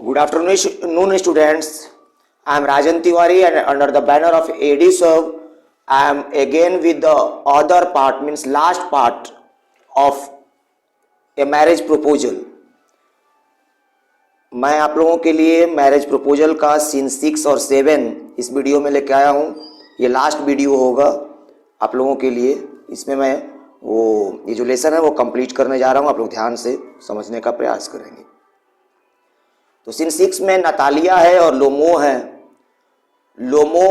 Good afternoon, students. I am Rajan Tiwari, and under the banner of ADServe, I am again with the other part, means last part of a marriage proposal. मैं आप लोगों के लिए marriage proposal का scene 6 और 7 इस video में लेके आया हूँ। ये लास्ट वीडियो होगा आप लोगों के लिए। इसमें मैं ये जो लेसन है वो कंप्लीट करने जा रहा हूँ। आप लोग ध्यान से समझने का प्रयास करेंगे। तो सीन 6 में नतालिया है और लोमो है। लोमो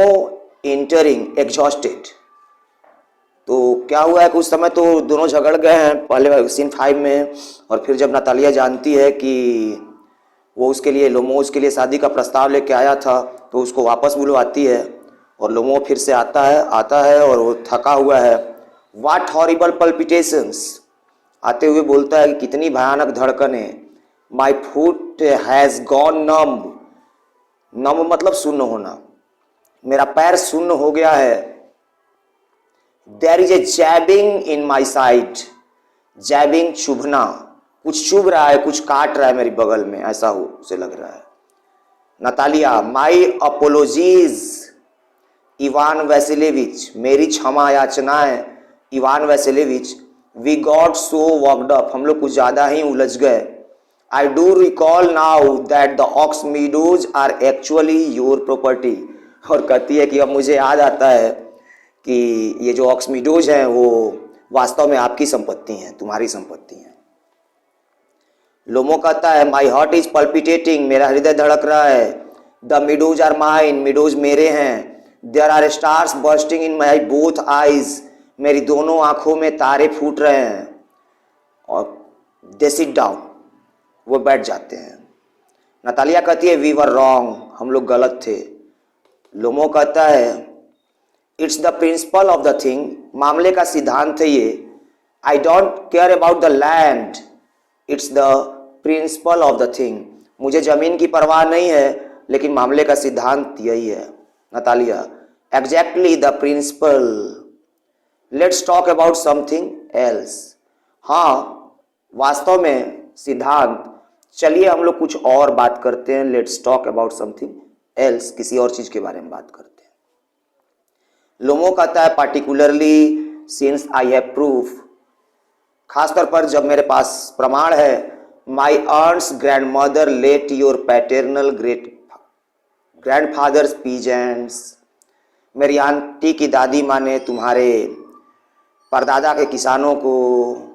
इंटरिंग एग्जॉस्टेड। तो क्या हुआ है, कुछ समय तो दोनों झगड़ गए हैं पहले सीन 5 में, और फिर जब नतालिया जानती है कि वो उसके लिए लोमो उसके लिए शादी का प्रस्ताव लेके आया था, तो उसको वापस बुलवाती है और लोमो फिर से आता है और वो थका हुआ है। व्हाट हॉरिबल पल्पिटेशंस, आते हुए बोलता है कि कितनी भयानक धड़कने। My foot has gone numb, numb मतलब शून्य होना, मेरा पैर शून्य हो गया है। There is a jabbing in my side, jabbing चुभना, कुछ चुभ रहा है, कुछ काट रहा है मेरी बगल में, ऐसा हो उसे लग रहा है। Natalia, my apologies Ivan Vasilevich, मेरी क्षमा याचनाएं Ivan Vasilevich. We got so worked up, हम लोग कुछ ज्यादा ही उलझ गए। I do recall now that the ox meadows are actually your property, और कहती है कि अब मुझे याद आता है कि ये जो ऑक्स मीडोज हैं वो वास्तव में आपकी संपत्ति हैं, तुम्हारी संपत्ति हैं। लोमो कहता है माई हार्ट इज पल्पिटेटिंग, मेरा हृदय धड़क रहा है। The meadows are mine, meadows मेरे हैं। There are stars bursting in my both eyes, मेरी दोनों आंखों में तारे फूट रहे हैं। और दे सिट डाउन, वो बैठ जाते हैं। नतालिया कहती है वी वर रॉन्ग, हम लोग गलत थे। लोमो कहता है it's the principle of the thing, मामले का सिद्धांत है ये। I don't care about the land, it's the principle of the thing, मुझे जमीन की परवाह नहीं है, लेकिन मामले का सिद्धांत यही है। Natalia, exactly the principle, let's talk about something else. हाँ, वास्तव में सिद्धांत, चलिए हम लोग कुछ और बात करते हैं। Let's talk about something else, किसी और चीज के बारे में बात करते हैं। लोमो कहता है particularly since I have proof, खासतौर पर जब मेरे पास प्रमाण है। My aunt's grandmother let your paternal great grandfathers peasants, मेरी आंटी की दादी माँ ने तुम्हारे परदादा के किसानों को।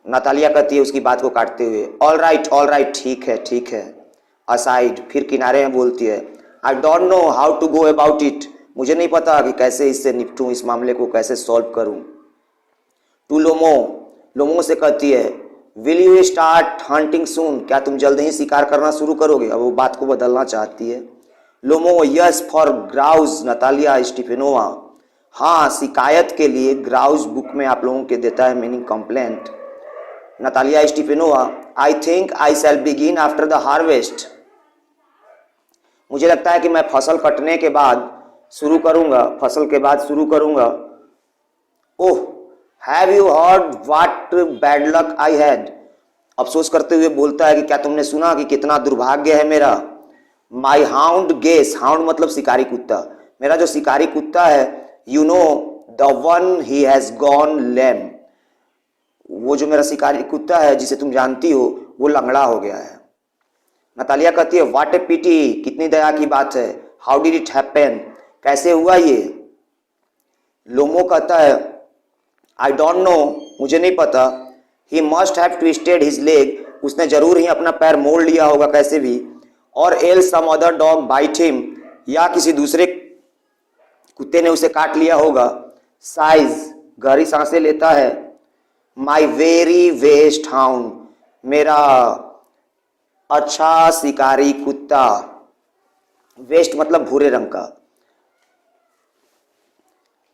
नतालिया कहती है उसकी बात को काटते हुए ऑल राइट, ठीक है। असाइड, फिर किनारे में बोलती है I don't know how to go about it, मुझे नहीं पता कि कैसे इससे निपटूं, इस मामले को कैसे सॉल्व करूं। टू लोमो, लोमो से कहती है विल यू स्टार्ट हंटिंग सून, क्या तुम जल्द ही शिकार करना शुरू करोगे। अब वो बात को बदलना चाहती है। लोमो, यस फॉर ग्राउज नतालिया स्टीफेनोवा, हाँ शिकायत के लिए। ग्राउज बुक में आप लोगों के देता है meaning complaint. Natalia Stepanovna, I think I shall begin after the harvest, मुझे लगता है कि मैं फसल कटने के बाद शुरू करूंगा, फसल के बाद शुरू करूंगा। Oh, have you heard what bad luck I had, अफसोस करते हुए बोलता है कि क्या तुमने सुना कि कितना दुर्भाग्य है मेरा। माई हाउंड गेस, हाउंड मतलब शिकारी कुत्ता, मेरा जो शिकारी कुत्ता है। You know the one he has gone lame, वो जो मेरा शिकारी कुत्ता है जिसे तुम जानती हो वो लंगड़ा हो गया है। नतालिया कहती है व्हाट ए पिटी, कितनी दया की बात है। हाउ डिड इट हैपन, कैसे हुआ ये। लोमो कहता है आई डोंट नो, मुझे नहीं पता। He must have twisted his leg, उसने जरूर ही अपना पैर मोड़ लिया होगा कैसे भी। और एल some other dog bite him, या किसी दूसरे कुत्ते ने उसे काट लिया होगा। साइज, गहरी सांसें लेता है। माई वेरी वेस्ट हाउंड, मेरा अच्छा शिकारी कुत्ता। वेस्ट मतलब भूरे रंग का।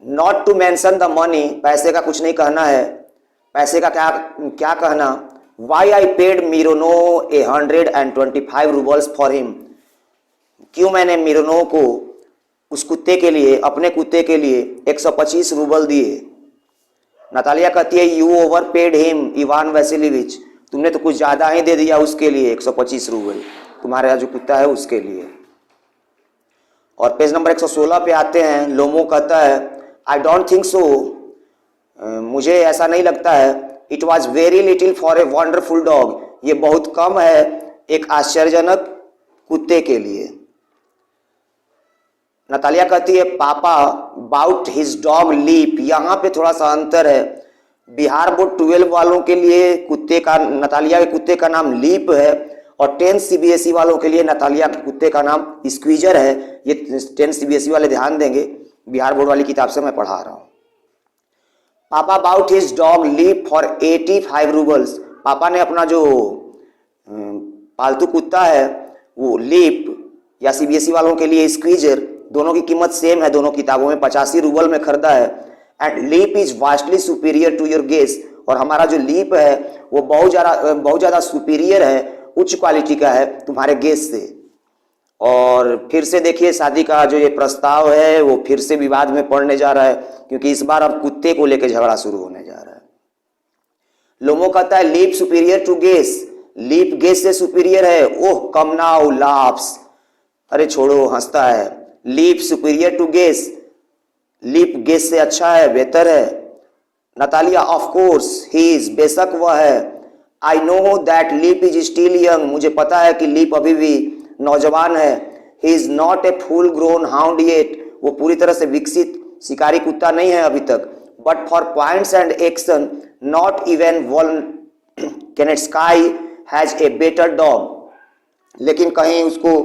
Not to mention the money, पैसे का कुछ नहीं कहना है, पैसे का क्या कहना। Why I paid Mironov 125 roubles for him, क्यों मैंने मिरोनो को उस कुत्ते के लिए, अपने कुत्ते के लिए 125 रूबल दिए। नतालिया कहती है you overpaid him Ivan Vasilevich, तुमने तो कुछ ज्यादा ही दे दिया उसके लिए 125 रूबल। तुम्हारा जो कुत्ता है उसके लिए। और पेज नंबर 116 पे आते हैं। लोमो कहता है आई डोंट थिंक सो, मुझे ऐसा नहीं लगता है। It was very little for a wonderful dog, ये बहुत कम है एक आश्चर्यजनक कुत्ते के लिए। नतालिया कहती है पापा बाउट हिज डॉग लीप, यहाँ पे थोड़ा सा अंतर है। बिहार बोर्ड 12 वालों के लिए कुत्ते का, नतालिया के कुत्ते का नाम लीप है, और 10 सीबीएसई वालों के लिए नतालिया के कुत्ते का नाम स्क्वीजर है। ये 10 सीबीएसई वाले ध्यान देंगे, बिहार बोर्ड वाली किताब से मैं पढ़ा रहा हूँ। Papa bought his dog Leap for 85 roubles, पापा ने अपना जो पालतू कुत्ता है वो लीप या सीबीएसई वालों के लिए स्क्वीजर, दोनों की कीमत सेम है, दोनों किताबों में 85 रूबल में खरीदा है। And Leap is vastly superior to your Guess, और हमारा जो लीप है वो बहुत ज़्यादा सुपीरियर है, उच्च क्वालिटी का है तुम्हारे गेस से। और फिर से देखिए शादी का जो ये प्रस्ताव है वो फिर से विवाद में पड़ने जा रहा है, क्योंकि इस बार अब कुत्ते को लेकर झगड़ा शुरू होने जा रहा है। लोमो कहता है Leap superior to Guess, Leap Guess से सुपीरियर है। ओह कम नाउ लाफ्स, अरे छोड़ो हंसता है। Leap superior to Guess, Leap Guess से अच्छा है, बेहतर है। Natalia of course he is, बेशक वह है। I know that Leap is still young, मुझे पता है कि लीप अभी भी नौजवान है। He is not a full grown hound yet, वो पूरी तरह से विकसित शिकारी कुत्ता नहीं है अभी तक। But for points and action not even one Kenetsky has a better dog, लेकिन कहीं उसको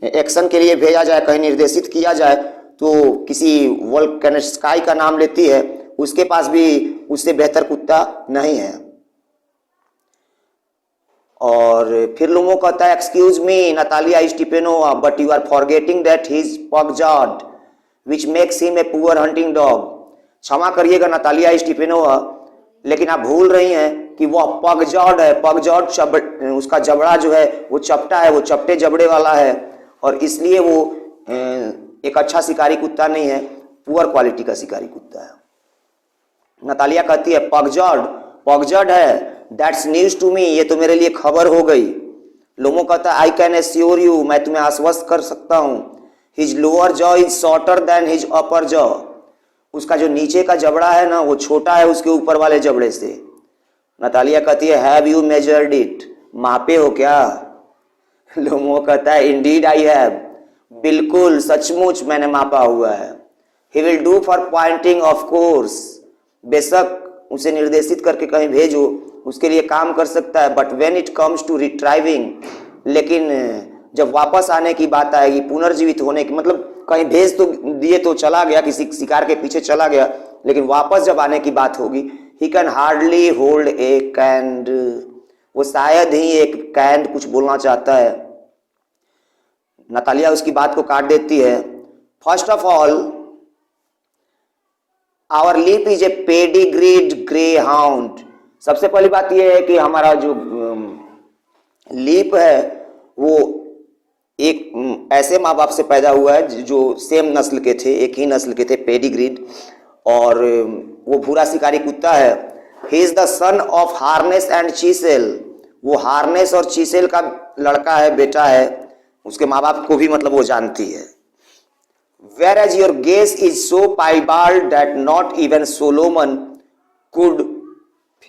एक्शन के लिए भेजा जाए, कहीं निर्देशित किया जाए तो किसी वोल्केनेट्स्काई का नाम लेती है, उसके पास भी उससे बेहतर कुत्ता नहीं है। और फिर लोमो कहता है excuse me Natalia Stepanovna, but you are forgetting that he is pug jawed which makes him a poor hunting dog. क्षमा करिएगा नतालिया स्टीपेनोवा, लेकिन आप भूल रही हैं कि वह पगजॉड है। पगजॉड उसका जबड़ा जो है वो चपटा है, वो चपटे जबड़े वाला है, और इसलिए वो एक अच्छा शिकारी कुत्ता नहीं है, पुअर क्वालिटी का शिकारी कुत्ता है। नतालिया कहती है पगजॉड है, दैट्स न्यूज टू मी, ये तो मेरे लिए खबर हो गई। लोमो कहता है आई कैन एश्योर यू, मैं तुम्हें आश्वस्त कर सकता हूँ। His lower jaw is shorter than his upper jaw, उसका जो नीचे का जबड़ा है ना वो छोटा है उसके ऊपर वाले जबड़े से। नतालिया कहती है हैव यू मेजर्ड इट, मापे हो क्या? लोमो कहता है इंडीड आई हैव, बिल्कुल सचमुच मैंने मापा हुआ है। He will do for pointing of course, बेशक उसे निर्देशित करके कहीं भेजो, उसके लिए काम कर सकता है। But when it comes to retrieving, लेकिन जब वापस आने की बात आएगी, पुनर्जीवित होने की, मतलब कहीं भेज तो दिए तो चला गया, किसी शिकार के पीछे चला गया, लेकिन वापस जब आने की बात होगी, he can hardly hold a candle, वो शायद ही एक कैंड कुछ बोलना चाहता है। नतालिया उसकी बात को काट देती है। First of all our Leap is a pedigreed greyhound, सबसे पहली बात यह है कि हमारा जो लीप है वो एक ऐसे माँ बाप से पैदा हुआ है जो सेम नस्ल के थे, एक ही नस्ल के थे, पेडिग्रीड, और वो भूरा शिकारी कुत्ता है। He is the son of Harness and Chisel, वो हार्नेस और चीसेल का लड़का है, बेटा है, उसके माँ बाप को भी मतलब वो जानती है। Whereas your gaze is so piebald that not even Solomon could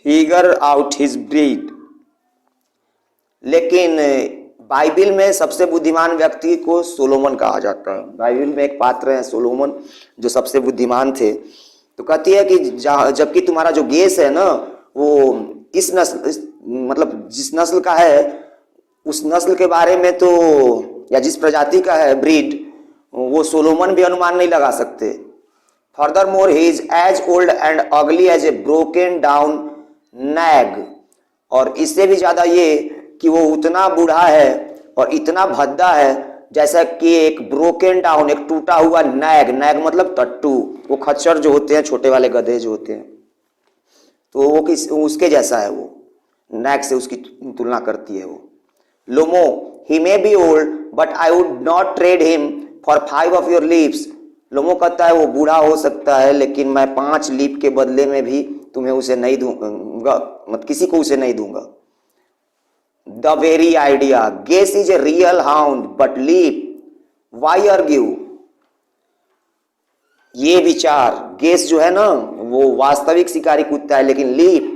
figure out his breed. लेकिन बाइबिल में सबसे बुद्धिमान व्यक्ति को सोलोमन कहा जाता है। बाइबिल में एक पात्र है सोलोमन जो सबसे बुद्धिमान थे। तो कहती है कि जबकि तुम्हारा जो गेस है ना वो इस नस्ल, मतलब जिस नस्ल का है उस नस्ल के बारे में तो, या जिस प्रजाति का है ब्रीड, वो सोलोमन भी अनुमान नहीं लगा सकते। Furthermore he is as old and ugly as a broken down nag, और इससे भी ज्यादा ये कि वो उतना बूढ़ा है और इतना भद्दा है जैसा कि एक ब्रोकन डाउन, एक टूटा हुआ नैग, नैग मतलब टट्टू, वो खच्चर जो होते हैं, छोटे वाले गधे जो होते हैं, तो वो उसके जैसा है, वो नैग से उसकी तुलना करती है वो। Lomov he may be old but I would not trade him for 5 of your Leaps. Lomov कहता है वो बूढ़ा हो सकता है लेकिन मैं 5 लीप के बदले में भी तुम्हें उसे नहीं दूंगा, मत किसी को उसे नहीं दूंगा। The very idea, Guess is a real hound but Leap why argue. ये विचार, गेस जो है ना वो वास्तविक शिकारी कुत्ता है, लेकिन लीप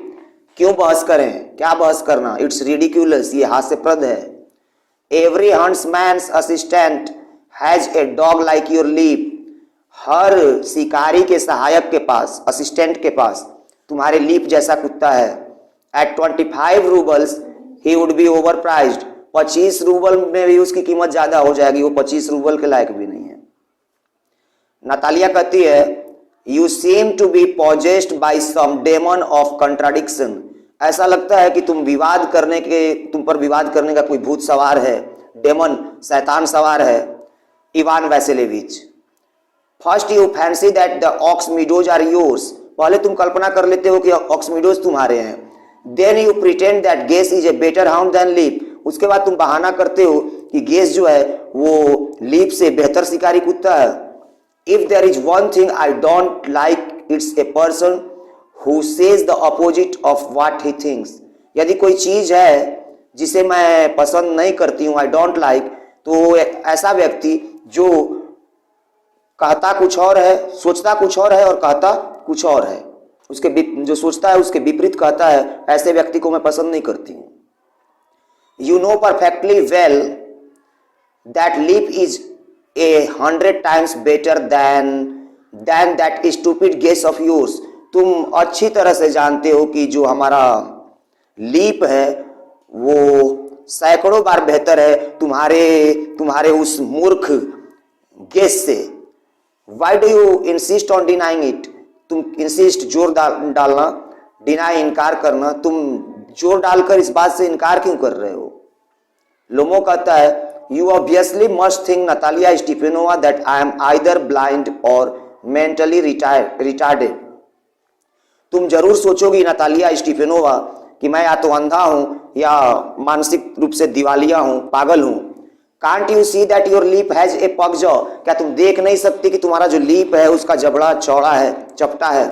क्यों बहस करें, क्या बहस करना, इट्स रिडिक्यूलस, ये हास्यप्रद है। Every huntsman's assistant has a dog like your Leap, हर शिकारी के सहायक के पास, असिस्टेंट के पास तुम्हारे लीप जैसा कुत्ता है। At 25 roubles he would be overpriced, 25 rouble में भी उसकी कीमत ज्यादा हो जाएगी, वो 25 रूबल के लायक भी नहीं है। नतालिया कहती है you seem to be possessed by some demon of contradiction, ऐसा लगता है कि तुम पर विवाद करने का कोई भूत सवार है, डेमन शैतान सवार है। Ivan Vasilevich, first you fancy that the ox meadows are yours, पहले तुम कल्पना कर लेते हो कि ऑक्स मीडोज तुम्हारे हैं। Then you pretend that Guess is a better hound than Leap, उसके बाद तुम बहाना करते हो कि गेस जो है वो लीप से बेहतर शिकारी कुत्ता है। If there is one thing I don't like it's a person who says the opposite of what he thinks, यदि कोई चीज है जिसे मैं पसंद नहीं करती हूँ, आई डोंट लाइक, तो ऐसा व्यक्ति जो कहता कुछ और है, सोचता कुछ और है और कहता कुछ और है, उसके जो सोचता है उसके विपरीत कहता है, ऐसे व्यक्ति को मैं पसंद नहीं करती हूँ। You know perfectly well that Leap is 100 times better than that stupid Guess of yours, तुम अच्छी तरह से जानते हो कि जो हमारा लीप है वो सैकड़ों बार बेहतर है तुम्हारे उस मूर्ख गेस से। Why do you insist on denying it, तुम इंसिस्ट जोर डालना, डिनाई इनकार करना, तुम जोर डालकर इस बात से इनकार क्यों कर रहे हो। लोमो कहता है you obviously must think Natalia Stepanovna that I am either blind और मेंटली रिटार्डेड, तुम जरूर सोचोगी नतालिया स्टीफेनोवा कि मैं या तो अंधा हूं या मानसिक रूप से दिवालिया हूं, पागल हूं। Can't you see that your Leap has a pug jaw, क्या तुम देख नहीं सकती कि तुम्हारा जो लीप है उसका जबड़ा चौड़ा है, चपटा है।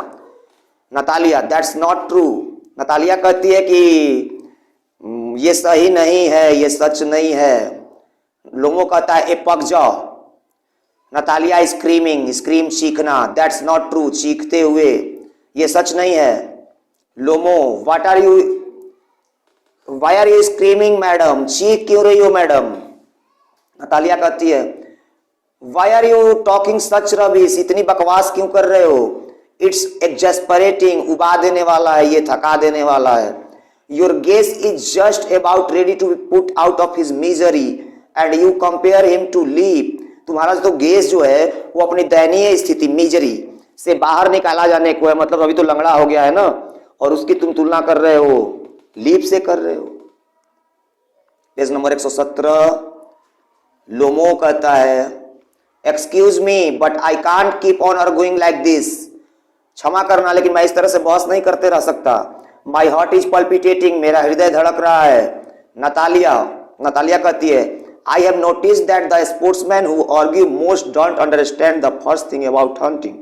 Natalia that's not true, Natalia कहती है कि ये सही नहीं है, ये सच नहीं है। लोमो कहता है a pug jaw, Natalia screaming, scream चीखना, दैट्स नॉट ट्रू, चीखते हुए, ये सच नहीं है। Lomov why are you screaming madam, चीख क्यों रही हो मैडम। नतालिया कहती है why are you talking such rubbish, इतनी बकवास क्यों कर रहे हो। इट्स एक्सैस्परेटिंग, उबा देने वाला है, ये थका देने वाला है। Your Guess is just about ready to be put out of his misery and you compare him to Leap, तुम्हारा तो गेस जो है वो अपनी दयनीय स्थिति मिजरी से बाहर निकाला जाने को है, मतलब अभी तो लंगड़ा हो गया है ना, और उसकी तुम तुलना कर रहे हो लीप से कर रहे हो। पेज नंबर 117, लोमो कहता है excuse me but I can't keep on arguing like this, क्षमा करना लेकिन मैं इस तरह से बहस नहीं करते रह सकता। माई हार्ट इज पल्पिटेटिंग, मेरा हृदय धड़क रहा है। नतालिया कहती है I have notice that the sportsman who argue most don't understand the first thing about hunting,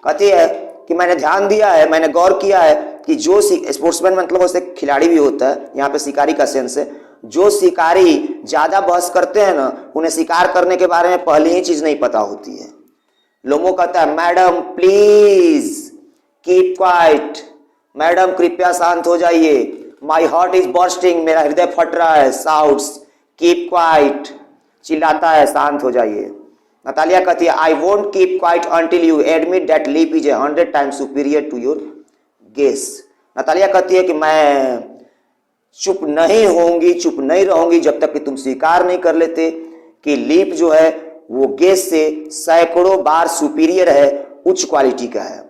कहती है कि मैंने ध्यान दिया है, मैंने गौर किया है कि जो स्पोर्ट्समैन मतलब उससे खिलाड़ी भी होता है, यहाँ पे शिकारी का सेंस है, जो शिकारी ज्यादा बहस करते हैं ना उन्हें शिकार करने के बारे में पहले ही चीज नहीं पता होती है। लोमो कहता है madam please keep quiet, madam कृपया शांत हो जाइए। माई हार्ट इज बर्स्टिंग, मेरा हृदय फट रहा है। साउट्स कीप क्वाइट, चिल्लाता है शांत हो जाइए। नतालिया कहती है I won't keep quiet until you admit that Leap is 100 times superior to your Guess. Natalia कहती है कि मैं चुप नहीं होंगी, चुप नहीं रहूंगी जब तक कि तुम स्वीकार नहीं कर लेते कि लीप जो है वो गेस से सैकड़ों बार सुपीरियर है, उच्च क्वालिटी का है।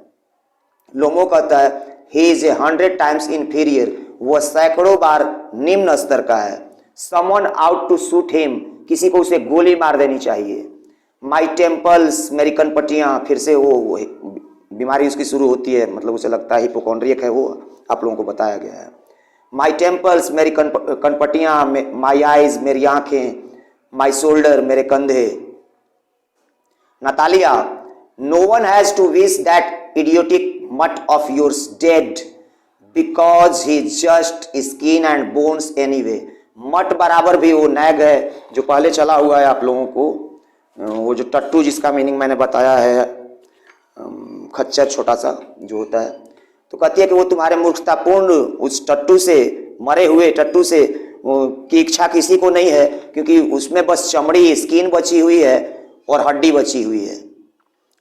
लोमो कहता है ही इज 100 times इंफीरियर, वह सैकड़ों बार निम्न स्तर का है। Someone out to shoot him, किसी को उसे गोली मार देनी चाहिए। माई टेम्पल्स, मेरी कनपटियां, फिर से वो बीमारी उसकी शुरू होती है, मतलब उसे लगता है हिपोकॉन्ड्रियक है, वो आप लोगों को बताया गया है। माई टेम्पल्स, मेरी कनपटियां, माई आइज, मेरी आंखें, माई शोल्डर, मेरे कंधे। Natalia no one has to wish that idiotic mutt of yours dead, because he just skin and bones anyway. Mutt बराबर भी वो नैग है जो पहले चला हुआ है आप लोगों को, वो जो टट्टू जिसका मीनिंग मैंने बताया है, खच्चर छोटा सा जो होता है। तो कहती है कि वो तुम्हारे मूर्खतापूर्ण उस टट्टू से, मरे हुए टट्टू से की इच्छा किसी को नहीं है, क्योंकि उसमें बस चमड़ी स्किन बची हुई है और हड्डी बची हुई है।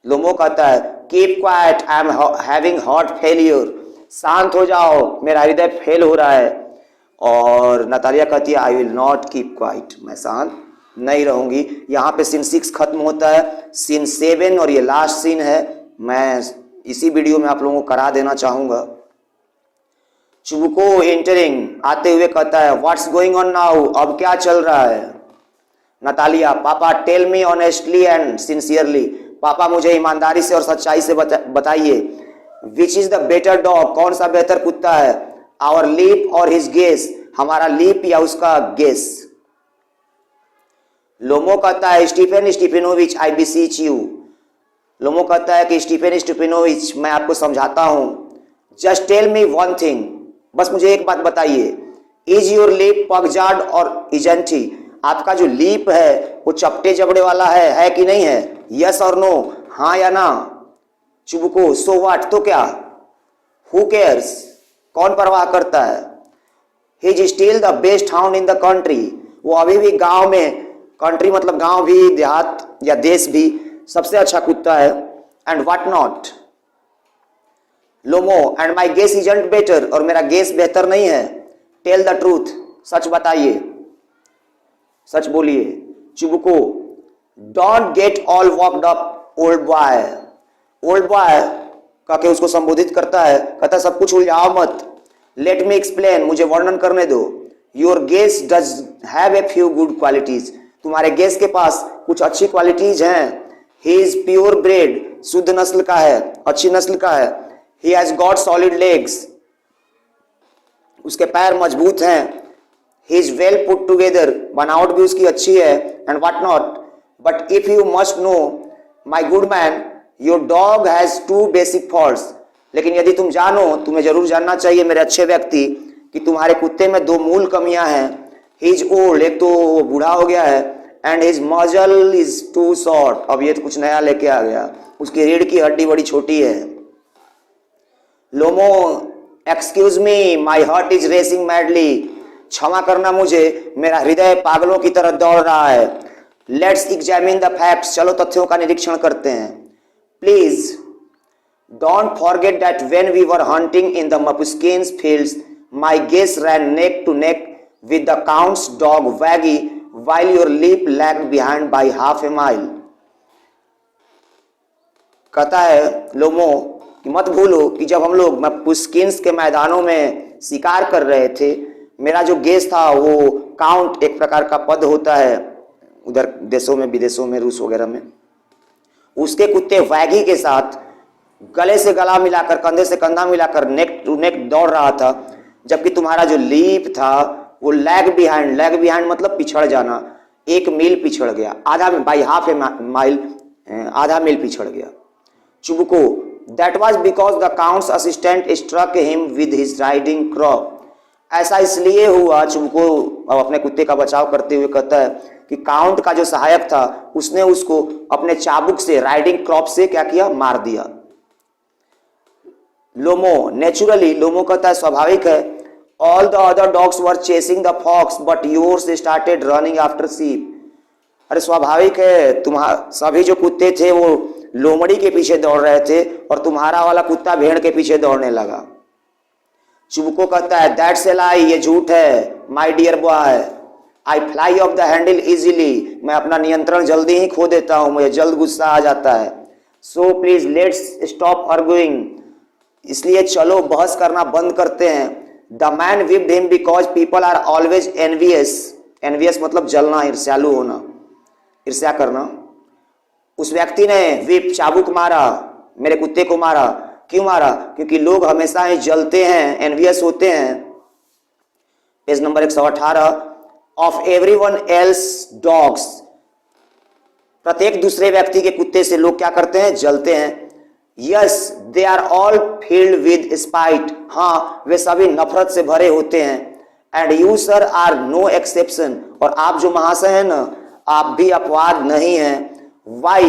लोमो कहता है keep quiet, I am having heart failure, शांत हो जाओ मेरा हृदय फेल हो रहा है। और नतालिया कहती है I will not keep quiet, मैं शांत नहीं रहूंगी। यहाँ पे सीन 6 खत्म होता है, सीन 7 और ये लास्ट सीन है, मैं इसी वीडियो में आप लोगों को करा देना चाहूंगा। चुबुको एंटरिंग, आते हुए कहता है व्हाट्स गोइंग ऑन नाउ, अब क्या चल रहा है। Natalia papa tell me honestly and sincerely, पापा मुझे ईमानदारी से और सच्चाई से बताइए। Which is the better dog, कौन सा बेहतर कुत्ता है, आवर लीप और हिज गेस, हमारा लीप या उसका गेस। लोमो कहता है स्टीफन स्टीफेनोविच आई बिसीच यू, लोमो कहता है कि स्टीफन स्टीफेनोविच मैं आपको समझाता हूं, just tell me one thing, बस मुझे एक बात बताइए, इज योर लीप पगजार्ड और इजंट ही, आपका जो लीप है वो चपटे जबड़े वाला है कि नहीं है, यस और नो, हाँ या ना। चुबुको सो व्हाट, तो क्या, हु केयर्स, कौन परवाह करता है। He is still the best hound in the country, वो अभी भी गांव में, कंट्री मतलब गांव भी, देहात या देश भी, सबसे अच्छा कुत्ता है। And what not. Lomov and my Guess isn't better, और मेरा गेस बेहतर नहीं है। टेल द ट्रूथ, सच बताइए, सच बोलिए। चुबुको don't get all worked up old boy, old boy कह के उसको संबोधित करता है, कहता है सब कुछ उलझाओ मत, लेट मी एक्सप्लेन, मुझे वर्णन करने दो। Your Guess does have a few good qualities, तुम्हारे गेस के पास कुछ अच्छी क्वालिटीज हैं। ही इज प्योर ब्रेड, शुद्ध नस्ल का है, अच्छी नस्ल का है। He has got solid legs, उसके पैर मजबूत हैं। He is well put together, बनावट भी उसकी अच्छी है। And what not, but if you must know my good man, your dog has 2 basic faults, लेकिन यदि तुम जानो, तुम्हें जरूर जानना चाहिए मेरे अच्छे व्यक्ति, कि तुम्हारे कुत्ते में 2 मूल कमियां हैं। ही इज ओल्ड, एक तो वो बूढ़ा हो गया है, एंड हिज मजल इज टू शॉर्ट, अब ये तो कुछ नया लेके आ गया, उसकी रीढ़ की हड्डी बड़ी छोटी है। Lomov excuse me, my heart is racing madly, क्षमा करना मुझे, मेरा हृदय पागलों की तरह दौड़ रहा है। लेट्स एग्जामिन द फैक्ट्स, चलो तथ्यों का निरीक्षण करते हैं। Please don't forget that when we were hunting in the Mapuskins fields, my Guess ran neck to neck with the count's dog Waggy while your leap lagged behind by half a mile। कहता है लोमो कि मत भूलो कि जब हम लोग मपुस्किन्स के मैदानों में शिकार कर रहे थे, मेरा जो गेस था वो काउंट, एक प्रकार का पद होता है उधर देशों में, विदेशों में, रूस वगैरह में, उसके कुत्ते वैगी के साथ गले से गला मिलाकर, कंधे से कंधा मिलाकर नेक टू नेक दौड़ रहा था, जबकि तुम्हारा जो लीप था वो लैग बिहाइंड, लैग बिहाइंड मतलब पिछड़ जाना, 1 मील पिछड़ गया, आधा बाई हाफ ए माइल, आधा मील पिछड़ गया। Chubukov that was because the count's assistant struck him with his riding crop, ऐसा इसलिए हुआ, चुबुको अब अपने कुत्ते का बचाव करते हुए कहता है कि काउंट का जो सहायक था उसने उसको अपने चाबुक से, राइडिंग क्रॉप से क्या किया, मार दिया। लोमो नेचुरली, लोमो कहता है स्वाभाविक है, all the other dogs were chasing the fox but yours started running after sheep, अरे स्वाभाविक है, तुम्हारा सभी जो कुत्ते थे वो लोमड़ी के पीछे दौड़ रहे थे और तुम्हारा वाला कुत्ता भेड़ के पीछे दौड़ने लगा। चुबुको कहता है दैट्स ए लाई, ये झूठ है, my dear boy, I fly off the handle easily, मैं अपना नियंत्रण जल्दी ही खो देता हूं, मुझे जल्द गुस्सा आ जाता है। So please let's stop arguing, इसलिए चलो बहस करना बंद करते हैं। The man whipped him because people are always envious, envious मतलब जलना, ईर्ष्यालु होना, ईर्ष्या करना। उस व्यक्ति ने whip, चाबुक मारा, मेरे कुत्ते को मारा, क्यों मारा, क्योंकि लोग हमेशा ही जलते हैं, envious होते हैं। Page number 118, of everyone else dogs, प्रत्येक दूसरे व्यक्ति के कुत्ते से लोग क्या करते हैं, जलते हैं। Yes, they are all filled with spite, हाँ वे सभी नफरत से भरे होते हैं। And you sir are no exception, और आप जो महाशय हैं ना, आप भी अपवाद नहीं हैं। Why?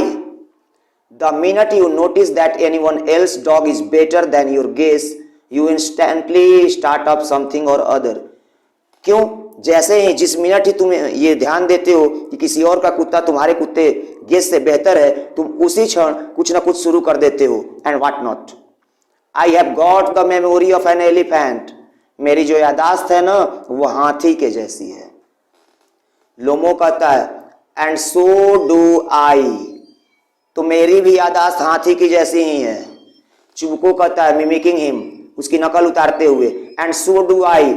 The minute you notice that anyone else's dog is better than your guess, you instantly start up something or other. क्यों? जैसे ही जिस मिनट ही तुम ये ध्यान देते हो कि किसी और का कुत्ता तुम्हारे कुत्ते गेस से बेहतर है, तुम उसी क्षण कुछ ना कुछ शुरू कर देते हो। And what not. I have got the memory of an elephant, मेरी जो यादाश्त है ना वो हाथी के जैसी है। लोमो कहता है एंड सो डू आई, तो मेरी भी यादाश्त हाथी की जैसी ही है। चुबको कहता है मिमिकिंग हिम, उसकी नकल उतारते हुए, एंड सो डू आई,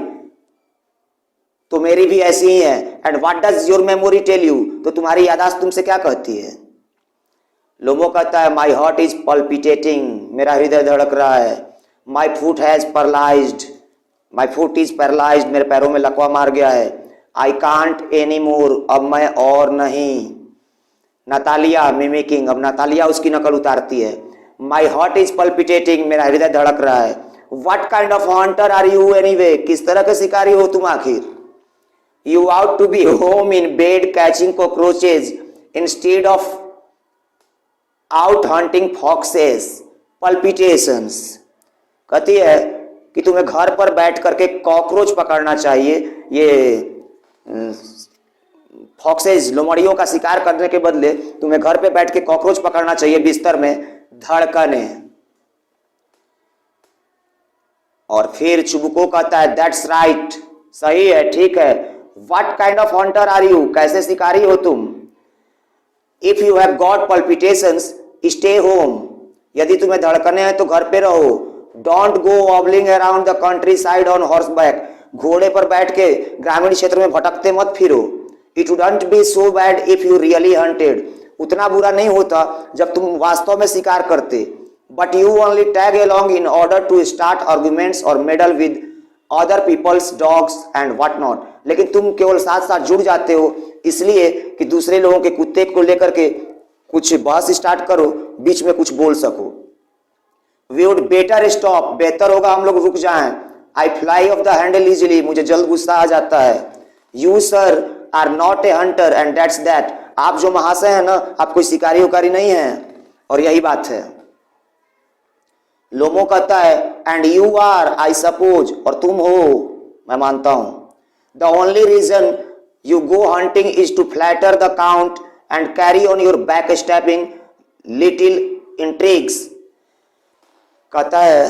तो मेरी भी ऐसी ही है। And what does your memory tell you, तो तुम्हारी यादाश्त तुमसे क्या कहती है। लोमो कहता है माई हार्ट इज पल्पिटेटिंग, मेरा हृदय धड़क रहा है। My foot has paralysed, my foot is paralysed, मेरे पैरों में लकवा मार गया है। आई कांट एनी मोर, अब मैं और नहीं। नतालिया मिमिकिंग, अब नतालिया उसकी नकल उतारती है। माई हार्ट इज पल्पिटेटिंग, मेरा हृदय धड़क रहा है। What kind of hunter are you anyway, किस तरह के शिकारी हो तुम आखिर। You ought to be home in bed catching cockroaches instead of out hunting foxes. Palpitations कहती है कि तुम्हें घर पर बैठ करके कॉकरोच पकड़ना चाहिए, ये फॉक्सेज लोमड़ियों का शिकार करने के बदले तुम्हें घर पे बैठ के कॉकरोच पकड़ना चाहिए बिस्तर में धड़कने। और फिर चुबको कहता है दैट्स राइट, सही है, ठीक है। What kind of hunter are you, कैसे शिकारी हो तुम। If you have got palpitations, stay home, यदि तुम्हें धड़कने हैं तो घर पे रहो। Don't go wobbling around the countryside on horseback, घोड़े पर बैठ के ग्रामीण क्षेत्र में भटकते मत फिरो। It wouldn't be so bad if you really hunted, उतना बुरा नहीं होता जब तुम वास्तव में शिकार करते। But you only tag along in order to start arguments or meddle with other people's dogs and what not, लेकिन तुम केवल साथ साथ जुड़ जाते हो इसलिए कि दूसरे लोगों के कुत्ते को लेकर के कुछ बहस स्टार्ट करो, बीच में कुछ बोल सको। We would better stop, बेहतर होगा हम लोग रुक जाएं। I fly off the handle easily, मुझे जल्द गुस्सा आ जाता है। You sir are not a hunter and that's that, आप जो महाशय हैं ना, आप कोई शिकारी उकारी नहीं हैं, और यही बात है। लोमो कहता है and you are I suppose, और तुम हो, मैं मानता हूं। The only reason you go hunting is to flatter the count and carry on your back stepping little intrigues, कहता है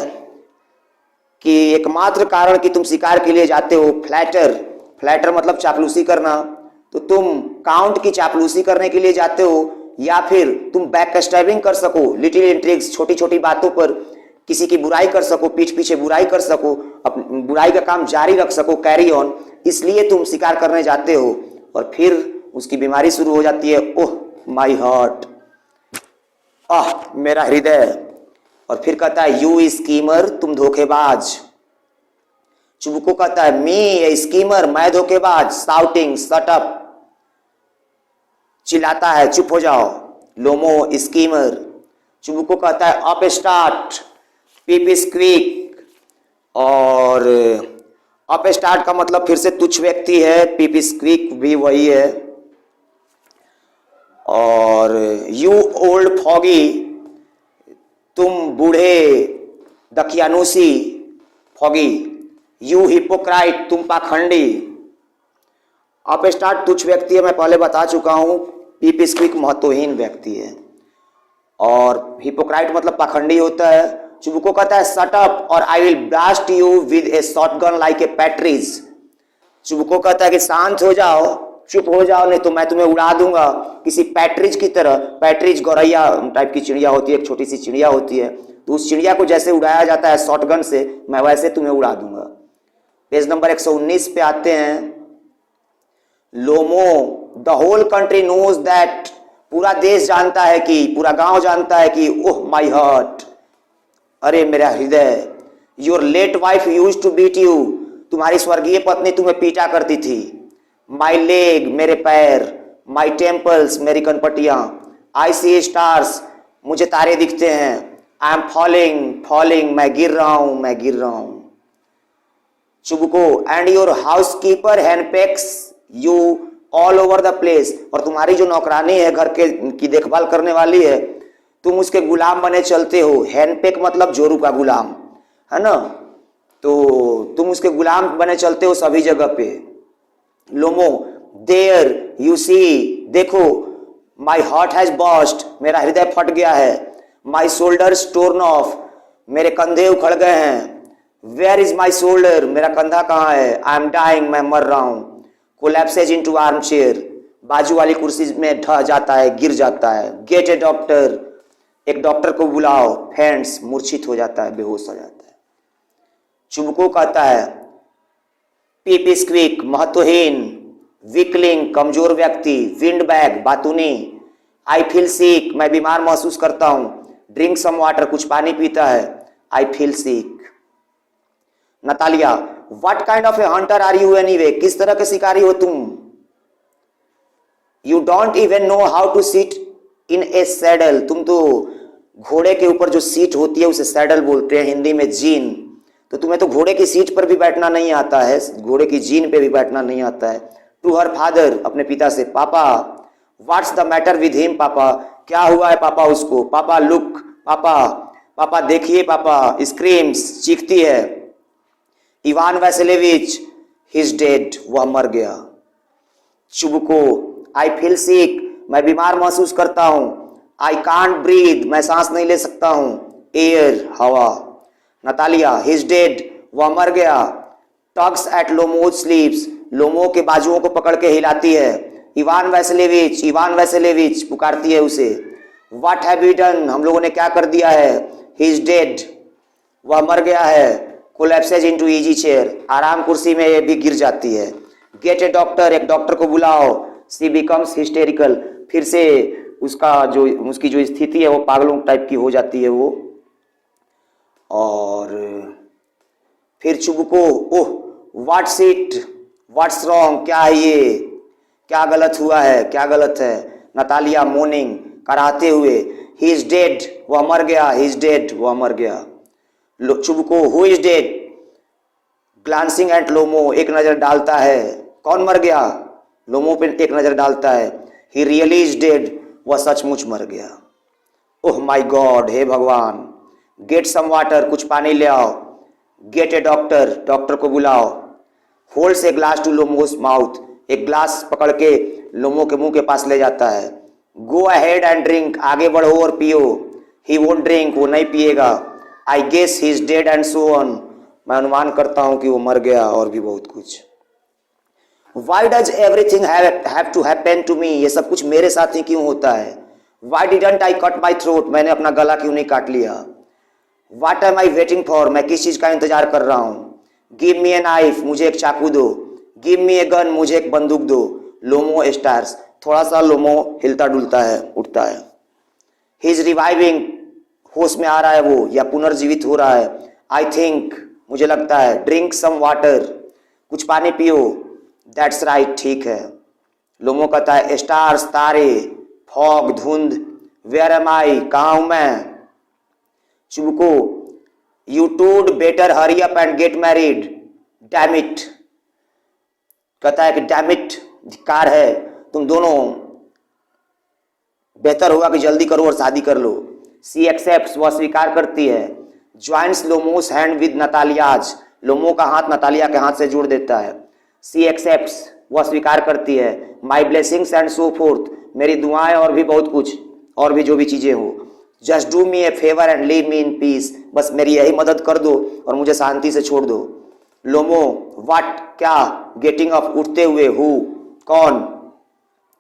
कि एकमात्र कारण कि तुम शिकार के लिए जाते हो, फ्लैटर मतलब चापलूसी करना, तो तुम काउंट की चापलूसी करने के लिए जाते हो, या फिर तुम बैक स्टैबिंग कर सको, लिटिल इंट्रिग्स छोटी छोटी बातों पर किसी की बुराई कर सको, पीठ पीछे बुराई कर सको, अपनी बुराई का काम जारी रख सको, कैरी ऑन, इसलिए तुम शिकार करने जाते हो। और फिर उसकी बीमारी शुरू हो जाती है, ओह माई हार्ट, आह मेरा हृदय। और फिर कहता है यू स्कीमर, तुम धोखेबाज। चुबको कहता है मी ए स्कीमर, मैं धोखेबाज। शाउटिंग शट अप, चिल्लाता है चुप हो जाओ। लोमो स्कीमर। चुबको कहता है अप स्टार्ट, पीप स्क्वीक, और अप स्टार्ट का मतलब फिर से तुच्छ व्यक्ति है, पीप स्क्वीक भी वही है। और यू ओल्ड फॉगी, तुम बूढ़े दकियानुसी, फॉगी। यू हिपोक्राइट, तुम पाखंडी। अप स्टार्ट तुच्छ व्यक्ति है, मैं पहले बता चुका हूं। पीप स्क्वीक महत्वहीन व्यक्ति है, और हिपोक्राइट मतलब पाखंडी होता है। चुबको कहता है शट अप और I will blast you with a shotgun like a partridge. Chubukov कहता है कि शांत हो जाओ, चुप हो जाओ, नहीं तो मैं तुम्हें उड़ा दूंगा किसी पैट्रिज की तरह। पैट्रिज गौरैया टाइप की चिड़िया होती है, एक छोटी सी चिड़िया होती है, तो उस चिड़िया को जैसे उड़ाया जाता है शॉटगन से, मैं वैसे तुम्हें उड़ा दूंगा। पेज नंबर 119 पे आते हैं। Lomov the whole country knows that, पूरा देश जानता है कि, पूरा गांव जानता है कि, ओह माई हार्ट, अरे मेरा हृदय। Your late wife used to beat you, तुम्हारी स्वर्गीय पत्नी तुम्हें पीटा करती थी। माई लेग, मेरे पैर। माई टेम्पल्स, मेरी कनपटियां। आई सी स्टार्स, मुझे तारे दिखते हैं। आई एम फॉलिंग फॉलिंग, मैं गिर रहा हूं, मैं गिर रहा हूं। Chubukov, and your house keeper henpecks you all over the place, और तुम्हारी जो नौकरानी है घर के की देखभाल करने वाली है, तुम उसके गुलाम बने चलते हो। हैंडपेक मतलब जोरू का गुलाम, है ना, तो तुम उसके गुलाम बने चलते हो सभी जगह पे। लोमो, देयर यू सी, देखो, माई हार्ट हैज बर्स्ट, मेरा हृदय फट गया है। माई शोल्डर्स टोर्न ऑफ, मेरे कंधे उखड़ गए हैं। वेयर इज माई शोल्डर, मेरा कंधा कहाँ है। आई एम डाइंग, मैं मर रहा हूं। कोलैप्सेज इनटू आर्म चेयर, बाजू वाली कुर्सी में ढह जाता है, गिर जाता है। गेट ए डॉक्टर, एक डॉक्टर को बुलाओ। फ्रेंड्स, मूर्छित हो जाता है, बेहोश हो जाता है। चुबको कहता है पीप स्क्विक, महत्वहीन। वीकलिंग, कमजोर व्यक्ति। विंड बैग, बातूनी। आई फील सिक, मैं बीमार महसूस करता हूं। ड्रिंक सम वाटर, कुछ पानी पीता है। I feel sick. Natalia, what kind of a hunter are you anyway, किस तरह के शिकारी हो तुम। You don't even know how to sit in a saddle, तुम तो घोड़े के ऊपर जो सीट होती है उसे सैडल बोलते हैं, हिंदी में जीन। तो तुम्हें तो घोड़े की सीट पर भी बैठना नहीं आता है, घोड़े की जीन पे भी बैठना नहीं आता है। टू हर फादर, अपने पिता से, पापा what's the matter with him, पापा क्या हुआ है पापा उसको। पापा लुक, पापा, पापा देखिए, पापा स्क्रीम्स, चीखती है। इवान वैसिलेविच, ही इज डेड, वह मर गया। चुबको, आई फील सिक, मैं बीमार महसूस करता हूं। आई कांट ब्रीथ, मैं सांस नहीं ले सकता हूं। एयर, हवा। नतालिया, ही इज डेड, वह मर गया। टग्स एट लोमोज स्लीप्स, लोमो के बाजुओं को पकड़ के हिलाती है। इवान वैसिलेविच, इवान वैसिलेविच, पुकारती है उसे। व्हाट हैव यू डन, हम लोगों ने क्या कर दिया है। ही इज डेड, वह मर गया है। कोलैप्सेज इनटू इजी चेयर, आराम कुर्सी में ये भी गिर जाती है। गेट ए डॉक्टर, एक डॉक्टर को बुलाओ। सी बिकम्स हिस्टेरिकल, फिर से उसकी जो स्थिति है वो पागलों टाइप की हो जाती है वो। और फिर चुबको, ओह व्हाट्स इट, व्हाट्स रॉन्ग, क्या है ये, क्या गलत हुआ है, क्या गलत है। नतालिया मोर्निंग, कराहते हुए। ही इज डेड, वह मर गया। ही इज डेड, वह मर गया। Chubukov, who is dead, glancing at Lomov, एक नजर डालता है। कौन मर गया, लोमो पे एक नजर डालता है। ही रियली इज डेड, वह सचमुच मर गया। ओह माय गॉड, हे भगवान। गेट सम वाटर, कुछ पानी ले आओ। गेट ए डॉक्टर, डॉक्टर को बुलाओ। Holds a glass to Lomov's mouth, एक ग्लास पकड़ के लोमो के मुंह के पास ले जाता है। गो अहेड एंड ड्रिंक, आगे बढ़ो और पियो। ही वोंट ड्रिंक, वो नहीं पिएगा। I guess he is dead and so on, मैं अनुमान करता हूं कि वो मर गया, और भी बहुत कुछ। Why does everything have to happen to me, ये सब कुछ मेरे साथ ही क्यों होता है। Why didn't I cut my throat, मैंने अपना गला क्यों नहीं काट लिया। What am I waiting for, मैं किस चीज का इंतजार कर रहा हूं। गिव मी ए नाइफ, मुझे एक चाकू दो। गिव मी ए गन, मुझे एक बंदूक दो। लोमो स्टार्स, थोड़ा सा लोमो हिलता डुलता है, उठता है। ही इज रिवाइविंग, होश में आ रहा है वो, या पुनर्जीवित हो रहा है। आई थिंक, मुझे लगता है। ड्रिंक सम वाटर, कुछ पानी पियो। दैट्स राइट, ठीक है। लोमो कहता है स्टार्स, तारे। फॉग, धुंध। वेयर एम आई, कहाँ हूं मैं। चुबको, you should better hurry up and get married. Damn it, कहता है कि डैम इट, धिक्कार है, तुम दोनों बेहतर होगा कि जल्दी करो और शादी कर लो। सी एक्सेप्ट्स, वह स्वीकार करती है। ज्वाइंस लोमोस हैंड विद नतालियाज, लोमो का हाथ नतालिया के हाथ से जोड़ देता है। सी एक्सेप्ट्स, वह स्वीकार करती है। My blessings and so fourth, मेरी दुआएं और भी बहुत कुछ, और भी जो भी चीजें हो। Just do me A favour and leave me in peace, बस मेरी यही मदद कर दो और मुझे शांति से छोड़ दो। लोमो, व्हाट, क्या। गेटिंग अप, उठते हुए। हु, कौन।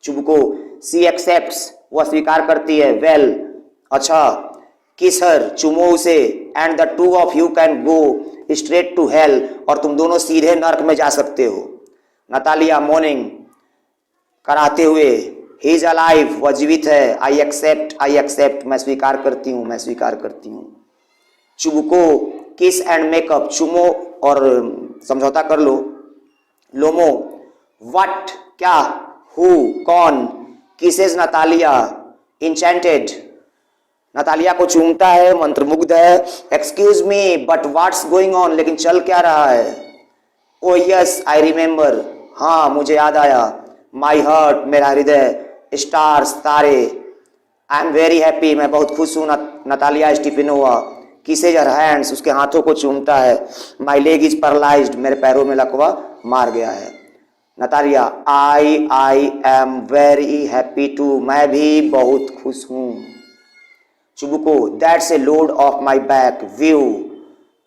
चुबको, सी एक्सेप्ट्स, वह स्वीकार करती है। वेल, अच्छा। किस हर, चुमो उसे। And the two of you can go straight to hell, और तुम दोनों सीधे नर्क में जा सकते हो। नतालिया मोर्निंग, कराते हुए। ही इज अलाइव, वह जीवित है। आई एक्सेप्ट, मैं स्वीकार करती हूँ, मैं स्वीकार करती हूँ। चुबको, किस एंड मेकअप, चुमो और समझौता कर लो। लोमो, व्हाट, क्या। हु, कौन। किसेज नतालिया, इंचेंटेड, नतालिया को चूमता है, मंत्रमुग्ध है। Excuse me but what's going on, लेकिन चल क्या रहा है? ओ यस आई रिमेम्बर, हाँ मुझे याद आया। माई हार्ट, मेरा हृदय। स्टार्स, तारे। आई एम वेरी हैप्पी, मैं बहुत खुश हूँ। नतालिया स्टीफानोवा किसेज हर हैंड्स, उसके हाथों को चूमता है। माई लेग इज पैरालाइज्ड, मेरे पैरों में लकवा मार गया है। Natalia I am very happy to, मैं भी बहुत खुश हूँ। Chubukov that's a load off my back view,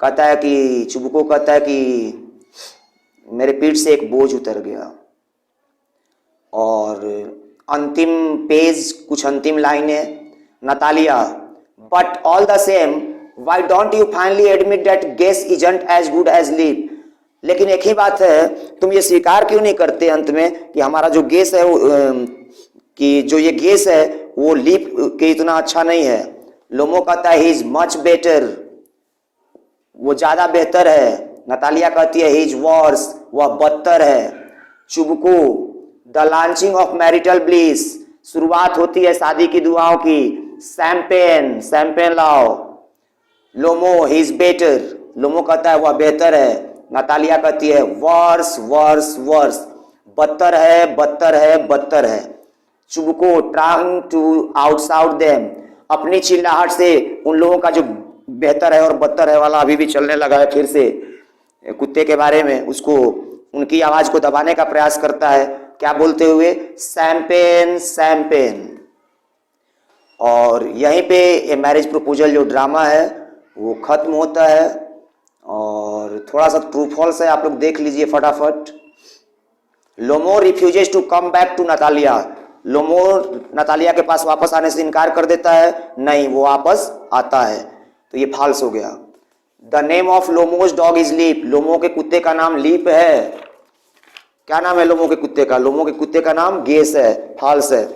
कहता है कि चुबुको कहता है कि मेरे पीठ से एक बोझ उतर गया। और अंतिम पेज, कुछ अंतिम लाइनें। Natalia but all the same why don't you finally admit that Guess isn't as good as Leap, लेकिन एक ही बात है, तुम ये स्वीकार क्यों नहीं करते अंत में कि हमारा जो गेस है कि जो ये गेस है वो लीप के इतना अच्छा नहीं है। लोमो कहता है ही इज मच बेटर, वो ज्यादा बेहतर है। नतालिया कहती है ही इज वर्स, वह बदतर है। चुबुको the launching of marital bliss, शुरुआत होती है शादी की दुआओं की। शैंपेन, शैंपेन लाओ। लोमो ही इज बेटर, लोमो कहता है वह बेहतर है। नतालिया कहती है वर्स वर्स वर्स, बदतर है बदतर है बदतर है। चुबुको ट्राइंग टू आउटसाउट देम, अपनी चिल्लाहट से उन लोगों का जो बेहतर है और बदतर है वाला अभी भी चलने लगा है फिर से कुत्ते के बारे में, उसको उनकी आवाज को दबाने का प्रयास करता है। क्या बोलते हुए? Champagne champagne. और यहीं पे ये मैरिज प्रपोजल जो ड्रामा है वो खत्म होता है। और थोड़ा सा ट्रू फॉल्स है, आप लोग देख लीजिए फटाफट। Lomov refuses to come back to Natalia, Lomov Natalia के पास वापस आने से इनकार कर देता है, नहीं वो वापस आता है, तो ये फॉल्स हो गया। The name of Lomov's dog is Leap, Lomov के कुत्ते का नाम लीप है। क्या नाम है लोमो के कुत्ते का? लोमो के कुत्ते का नाम गेस है, फॉल्स है।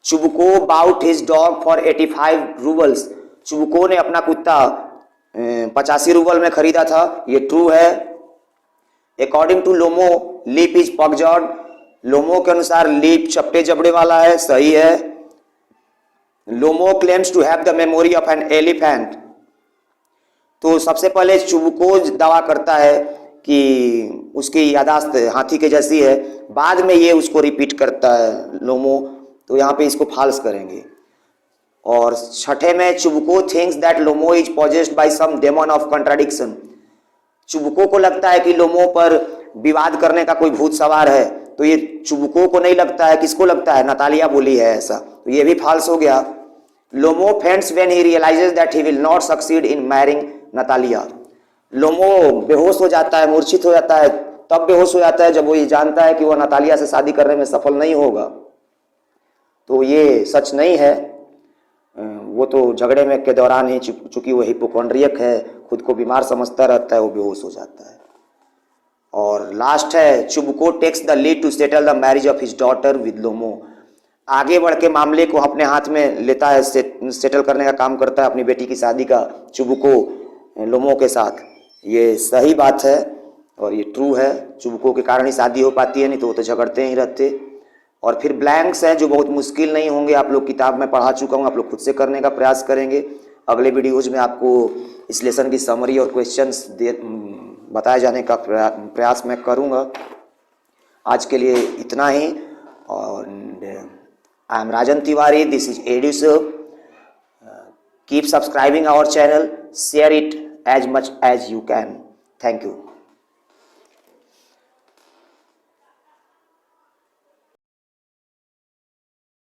Chubukov bought his dog for 85 roubles, Chubukov ने अपना कुत्ता 85 रूबल में खरीदा था, ये ट्रू है। According to Lomov Leap is pug jawed, Lomov के अनुसार लीप चपटे जबड़े वाला है, सही है। Lomov claims to have the memory of an elephant, तो सबसे पहले चुबुको दावा करता है कि उसकी यादाश्त हाथी के जैसी है, बाद में ये उसको रिपीट करता है लोमो, तो यहाँ पे इसको फॉल्स करेंगे। और छठे में Chubukov thinks that Lomov is possessed by some demon of contradiction, Chubukov को लगता है कि लोमो पर विवाद करने का कोई भूत सवार है, तो ये चुबुको को नहीं लगता है, किसको लगता है? नतालिया बोली है ऐसा, तो ये भी फॉल्स हो गया। Lomov faints when he realizes that he will not succeed in marrying Natalia, Lomov बेहोश हो जाता है, मूर्छित हो जाता है, तब बेहोश हो जाता है जब वो ये जानता है कि वह नतालिया से शादी करने में सफल नहीं होगा। तो ये सच नहीं है, वो तो झगड़े में के दौरान ही, चूंकि वो हिपोकॉन्ड्रियक है, खुद को बीमार समझता रहता है, वो बेहोश हो जाता है। और लास्ट है Chubukov takes the lead to settle the marriage of his daughter with Lomov, आगे बढ़ के मामले को अपने हाथ में लेता है, सेटल करने का काम करता है अपनी बेटी की शादी का चुबुको लोमो के साथ। ये सही बात है और ये ट्रू है, चुबुको के कारण ही शादी हो पाती है, नहीं तो वो तो झगड़ते ही रहते। और फिर ब्लैंक्स हैं जो बहुत मुश्किल नहीं होंगे, आप लोग किताब में पढ़ा चुका हूँ, आप लोग खुद से करने का प्रयास करेंगे। अगले वीडियोज में आपको इस लेसन की समरी और क्वेश्चंस बताए जाने का प्रयास मैं करूँगा। आज के लिए इतना ही, और I am Rajan Tiwari, this is Eduserve. Keep subscribing our channel, share it as much as you can. Thank you.